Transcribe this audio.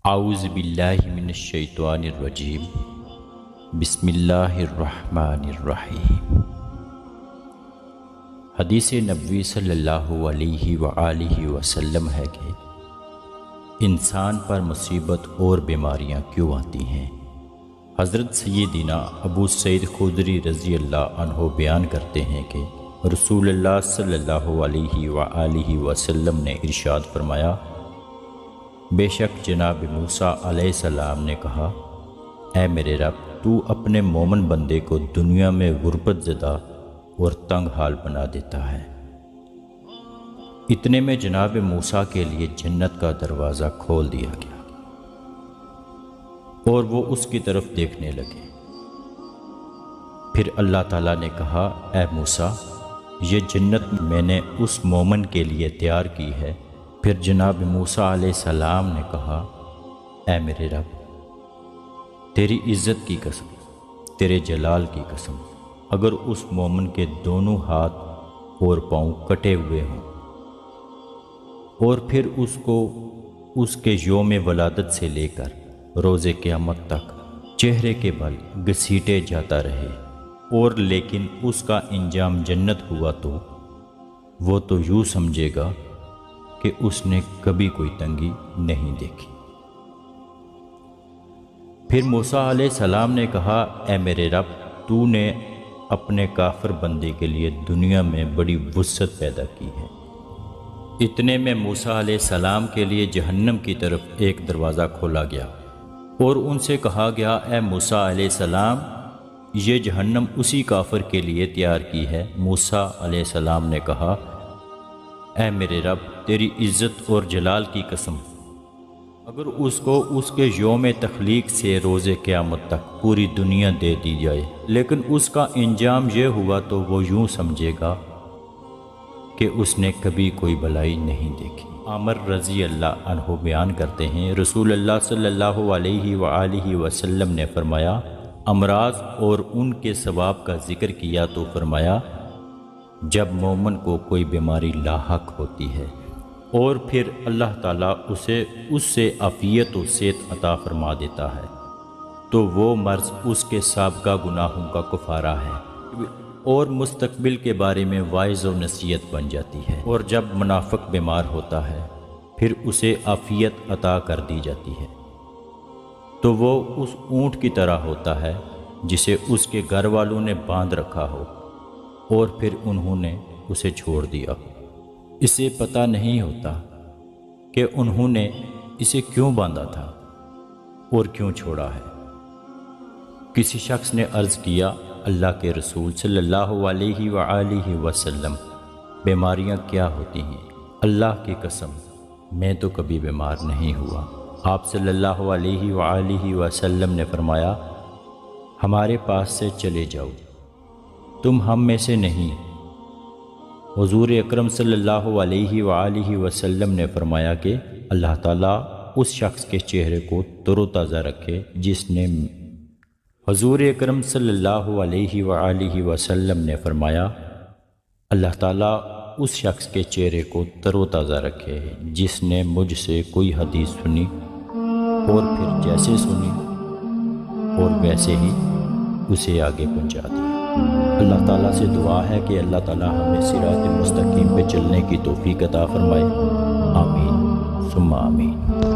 اعوذ باللہ من الشیطان الرجیم بسم اللہ الرحمن الرحیم۔ حدیث نبوی صلی اللہ علیہ وآلہ وسلم ہے کہ انسان پر مصیبت اور بیماریاں کیوں آتی ہیں؟ حضرت سیدنا ابو سعید خدری رضی اللہ عنہ بیان کرتے ہیں کہ رسول اللہ صلی اللہ علیہ وآلہ وسلم نے ارشاد فرمایا، بے شک جناب موسیٰ علیہ السلام نے کہا، اے میرے رب، تو اپنے مومن بندے کو دنیا میں غربت زدہ اور تنگ حال بنا دیتا ہے۔ اتنے میں جناب موسیٰ کے لیے جنت کا دروازہ کھول دیا گیا اور وہ اس کی طرف دیکھنے لگے۔ پھر اللہ تعالیٰ نے کہا، اے موسیٰ، یہ جنت میں نے اس مومن کے لیے تیار کی ہے۔ پھر جناب موسیٰ علیہ السلام نے کہا، اے میرے رب، تیری عزت کی قسم، تیرے جلال کی قسم، اگر اس مومن کے دونوں ہاتھ اور پاؤں کٹے ہوئے ہوں اور پھر اس کو اس کے یوم ولادت سے لے کر روز قیامت تک چہرے کے بل گھسیٹے جاتا رہے اور لیکن اس کا انجام جنت ہوا تو وہ تو یوں سمجھے گا کہ اس نے کبھی کوئی تنگی نہیں دیکھی۔ پھر موسیٰ علیہ السلام نے کہا، اے میرے رب، تو نے اپنے کافر بندے کے لیے دنیا میں بڑی وسعت پیدا کی ہے۔ اتنے میں موسیٰ علیہ السلام کے لیے جہنم کی طرف ایک دروازہ کھولا گیا اور ان سے کہا گیا، اے موسیٰ علیہ السلام، یہ جہنم اسی کافر کے لیے تیار کی ہے۔ موسیٰ علیہ السلام نے کہا، اے میرے رب، تیری عزت اور جلال کی قسم، اگر اس کو اس کے یوم تخلیق سے روز قیامت تک پوری دنیا دے دی جائے لیکن اس کا انجام یہ ہوا تو وہ یوں سمجھے گا کہ اس نے کبھی کوئی بلائی نہیں دیکھی۔ عامر رضی اللہ عنہ بیان کرتے ہیں، رسول اللہ صلی اللہ علیہ وآلہ وسلم نے فرمایا، امراض اور ان کے ثواب کا ذکر کیا تو فرمایا، جب مومن کو کوئی بیماری لاحق ہوتی ہے اور پھر اللہ تعالیٰ اسے اس سے عافیت و صحت عطا فرما دیتا ہے تو وہ مرض اس کے سابقہ گناہوں کا کفارہ ہے اور مستقبل کے بارے میں واعظ و نصیحت بن جاتی ہے۔ اور جب منافق بیمار ہوتا ہے پھر اسے عافیت عطا کر دی جاتی ہے تو وہ اس اونٹ کی طرح ہوتا ہے جسے اس کے گھر والوں نے باندھ رکھا ہو اور پھر انہوں نے اسے چھوڑ دیا ہو۔ اسے پتہ نہیں ہوتا کہ انہوں نے اسے کیوں باندھا تھا اور کیوں چھوڑا ہے۔ کسی شخص نے عرض کیا، اللہ کے رسول صلی اللہ علیہ وآلہ وسلم، بیماریاں کیا ہوتی ہیں؟ اللہ کی قسم، میں تو کبھی بیمار نہیں ہوا۔ آپ صلی اللہ علیہ وآلہ وسلم نے فرمایا، ہمارے پاس سے چلے جاؤ، تم ہم میں سے نہیں۔ حضور اکرم صلی اللہ علیہ وآلہ وسلم نے فرمایا کہ اللہ تعالیٰ اس شخص کے چہرے کو تر و تازہ رکھے جس نے حضور اکرم صلی اللہ علیہ وآلہ وسلم نے فرمایا، اللہ تعالیٰ اس شخص کے چہرے کو تر و تازہ رکھے جس نے مجھ سے کوئی حدیث سنی اور پھر جیسے سنی اور ویسے ہی اسے آگے پہنچا دیا۔ اللہ تعالیٰ سے دعا ہے کہ اللہ تعالیٰ ہمیں صراط مستقیم پہ چلنے کی توفیق عطا فرمائے۔ آمین ثم آمین۔